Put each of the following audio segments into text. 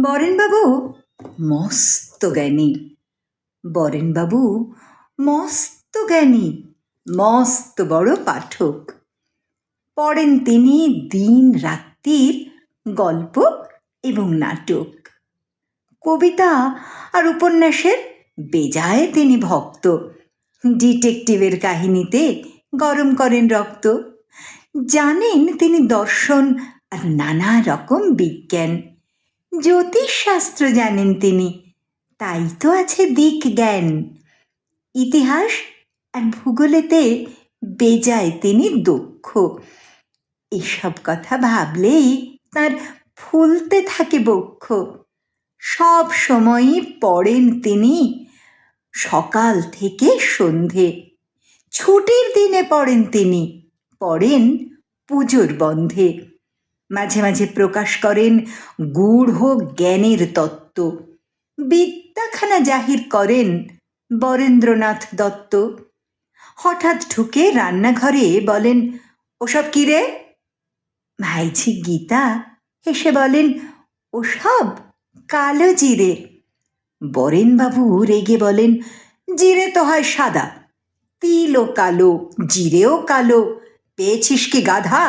বরেনবাবু মস্ত জ্ঞানী। বরেনবাবু মস্ত জ্ঞানী, মস্ত বড় পাঠক। পড়েন তিনি দিন রাত্রির গল্প এবং নাটক। কবিতা আর উপন্যাসের বেজায় তিনি ভক্ত। ডিটেকটিভের কাহিনীতে গরম করেন রক্ত। জানেন তিনি দর্শন আর নানা রকম বিজ্ঞান। জ্যোতিষশাস্ত্র জানেন তিনি, তাই তো আছে দিক জ্ঞান। ইতিহাস আর ভূগোলেতে বেজায় তিনি দক্ষ। এসব কথা ভাবলেই তার ফুলতে থাকে বক্ষ। সব সময়ই পড়েন তিনি, সকাল থেকে সন্ধে। ছুটির দিনে পড়েন তিনি, পড়েন পুজোর বন্ধে। মাঝে মাঝে প্রকাশ করেন গূঢ় জ্ঞানের তত্ত্ব। বিদ্যাখানা জাহির করেন বরেন্দ্রনাথ দত্ত। হঠাৎ ঢুকে রান্নাঘরে বলেন, ওসব কি রে? ভাইঝি গীতা হেসে বলেন, ওসব কালো জিরে। বরেনবাবু রেগে বলেন, জিরে তো হয় সাদা, তিলও কালো, জিরেও কালো, পেয়েছিস কি গাধা?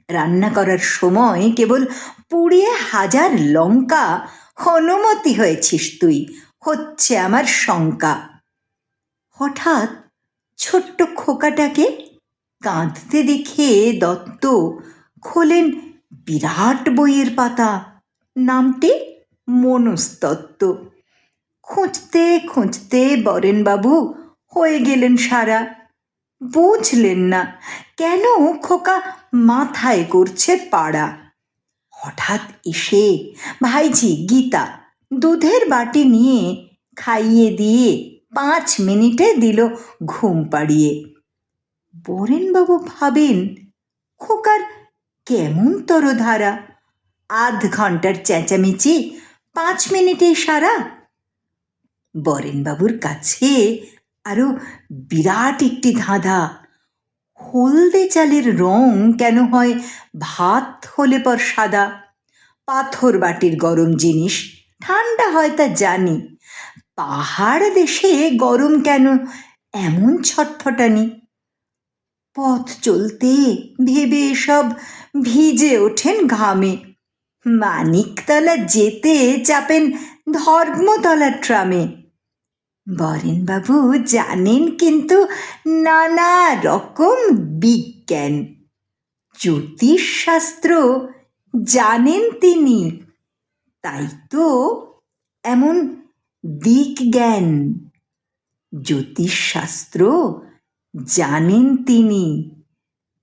রান্না করার সময় কেবল পুড়িয়ে হাজার লঙ্কা হনুমতি হয়েছিস তুই, হচ্ছে আমার শঙ্কা। হঠাৎ ছোট্ট খোকাটাকে কাঁদতে দেখে দত্ত খোলেন বিরাট বইয়ের পাতা, নামটি মনস্তত্ত্ব। খুঁজতে খুঁজতে বরেনবাবু হয়ে গেলেন সারা। বুঝলেন না কেন খোকা মাথায় করছে পাড়া। হঠাৎ এসে ভাইঝি গীতা দুধের বাটি নিয়ে খাইয়ে দিয়ে 5 মিনিটে দিল ঘুম পাড়িয়ে। বরেনবাবু ভাবেন, খোকার কেমন তরধারা, আধ ঘন্টার চেঁচামেচি 5 মিনিটেই সারা। বরেনবাবুর কাছে আরো বিরাট একটি ধাঁধা। হলদে চালের রং কেন হয় ভাত হলে পর সাদা? পাথর বাটির গরম জিনিস ঠান্ডা হয় তা জানি, পাহাড় দেশে গরম কেন এমন ছটফটানি? পথ চলতে ভেবে এসব ভিজে ওঠেন ঘামে। মানিকতলা যেতে চাপেন ধর্মতলার ট্রামে। বরেনবাবু জানেন কিন্তু নানা রকম বিজ্ঞান। জ্যোতিষশাস্ত্র জানেন তিনি, তাই তো এমন দিক জ্ঞান। জ্যোতিষশাস্ত্র জানেন তিনি,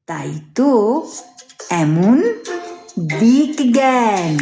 তাই তো এমন দিক জ্ঞান।